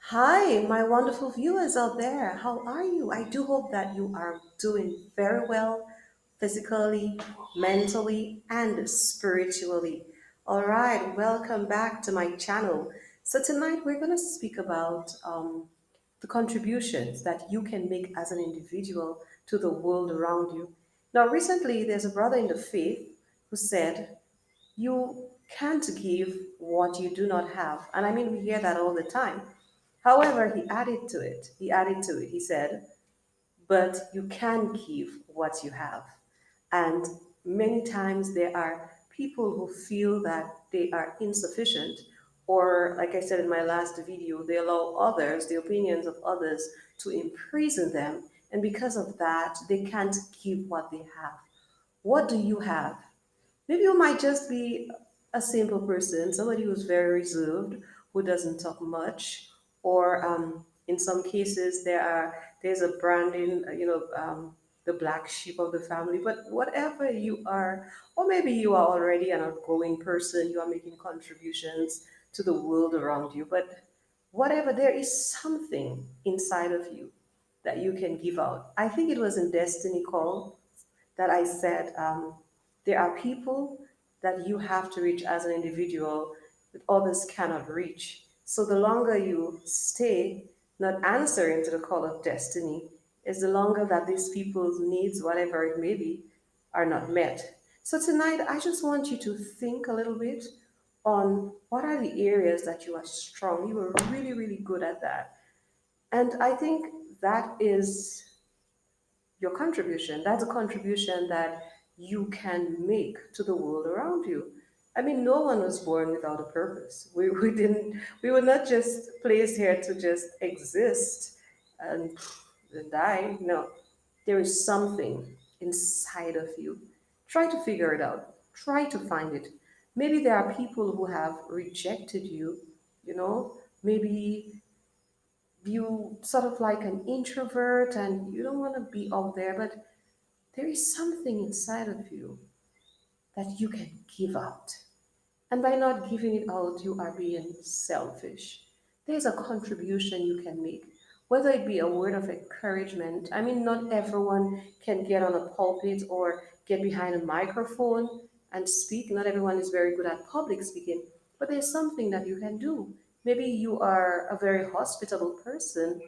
Hi, my wonderful viewers out there. How are you? I do hope that you are doing very well physically, mentally, and spiritually. All right, welcome back to my channel. So, tonight we're going to speak about the contributions that you can make as an individual to the world around you. Now, recently, there's a brother in the faith who said, you can't give what you do not have. And I mean, we hear that all the time. However, he added to it. He added to it. He said, but you can give what you have. And many times there are people who feel that they are insufficient, or, like I said in my last video, they allow others, the opinions of others, to imprison them. And because of that, they can't give what they have. What do you have? Maybe you might just be a simple person, somebody who's very reserved, who doesn't talk much, or in some cases there's a branding, the black sheep of the family. But whatever you are, or maybe you are already an outgoing person, you are making contributions to the world around you. But whatever, there is something inside of you that you can give out. I think it was in Destiny Call that I said there are people that you have to reach as an individual that others cannot reach. So the longer you stay not answering to the call of destiny, is the longer that these people's needs, whatever it may be, are not met. So tonight, I just want you to think a little bit on what are the areas that you are strong. You are really, really good at that. And I think that is your contribution. That's a contribution that you can make to the world around you. I mean, no one was born without a purpose. We were not just placed here to just exist and die. No, there is something inside of you. Try to figure it out. Try to find it. Maybe there are people who have rejected you. Maybe you sort of like an introvert and you don't want to be out there, but there is something inside of you that you can give out. And by not giving it out, you are being selfish. There's a contribution you can make, whether it be a word of encouragement. I mean, not everyone can get on a pulpit or get behind a microphone and speak. Not everyone is very good at public speaking, but there's something that you can do. Maybe you are a very hospitable person.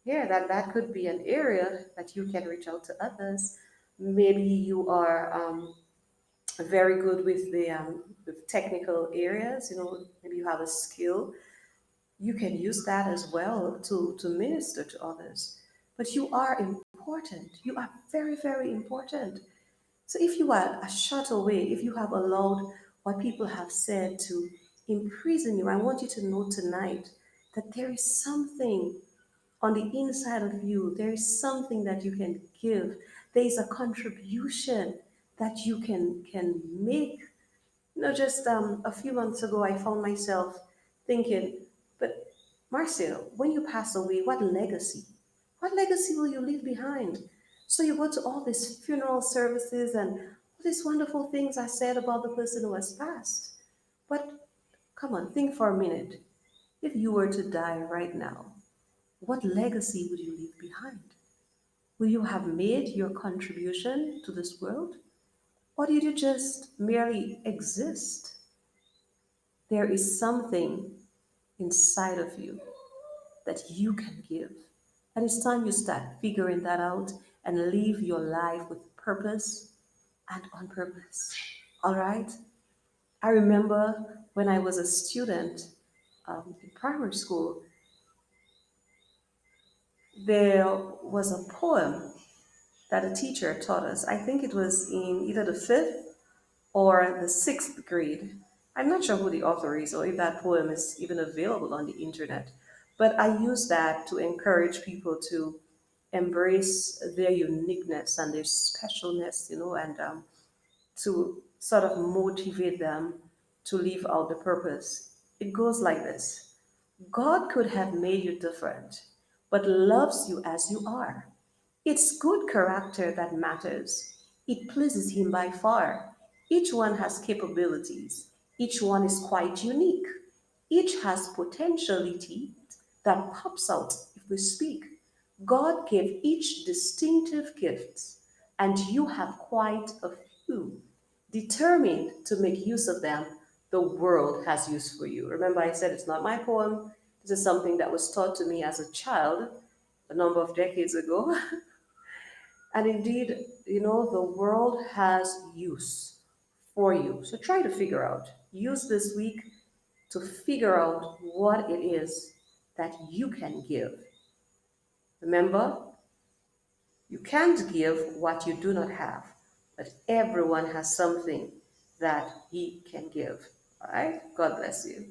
Yeah, that could be an area that you can reach out to others. Maybe you are very good with technical areas. Maybe you have a skill. You can use that as well to minister to others. But you are important. You are very, very important. So if you are a shut away, if you have allowed what people have said to imprison you, I want you to know tonight that there is something on the inside of you. There is something that you can give. There is a contribution that you can make. Just a few months ago, I found myself thinking, but Marcel, when you pass away, what legacy? What legacy will you leave behind? So you go to all these funeral services and all these wonderful things I said about the person who has passed. But come on, think for a minute. If you were to die right now, what legacy would you leave behind? Will you have made your contribution to this world? Or did you just merely exist? There is something inside of you that you can give. And it's time you start figuring that out and live your life with purpose and on purpose. All right? I remember when I was a student in primary school, there was a poem that a teacher taught us. I think it was in either the fifth or the sixth grade. I'm not sure who the author is or if that poem is even available on the internet, but I use that to encourage people to embrace their uniqueness and their specialness, and to sort of motivate them to live out the purpose. It goes like this: God could have made you different, but loves you as you are. It's good character that matters. It pleases Him by far. Each one has capabilities. Each one is quite unique. Each has potentiality. that pops out if we speak. God gave each distinctive gifts, and you have quite a few. Determined to make use of them, the world has use for you. Remember, I said it's not my poem. This is something that was taught to me as a child a number of decades ago. And indeed, the world has use for you. So try to figure out. Use this week to figure out what it is that you can give. Remember, you can't give what you do not have, but everyone has something that he can give. All right? God bless you.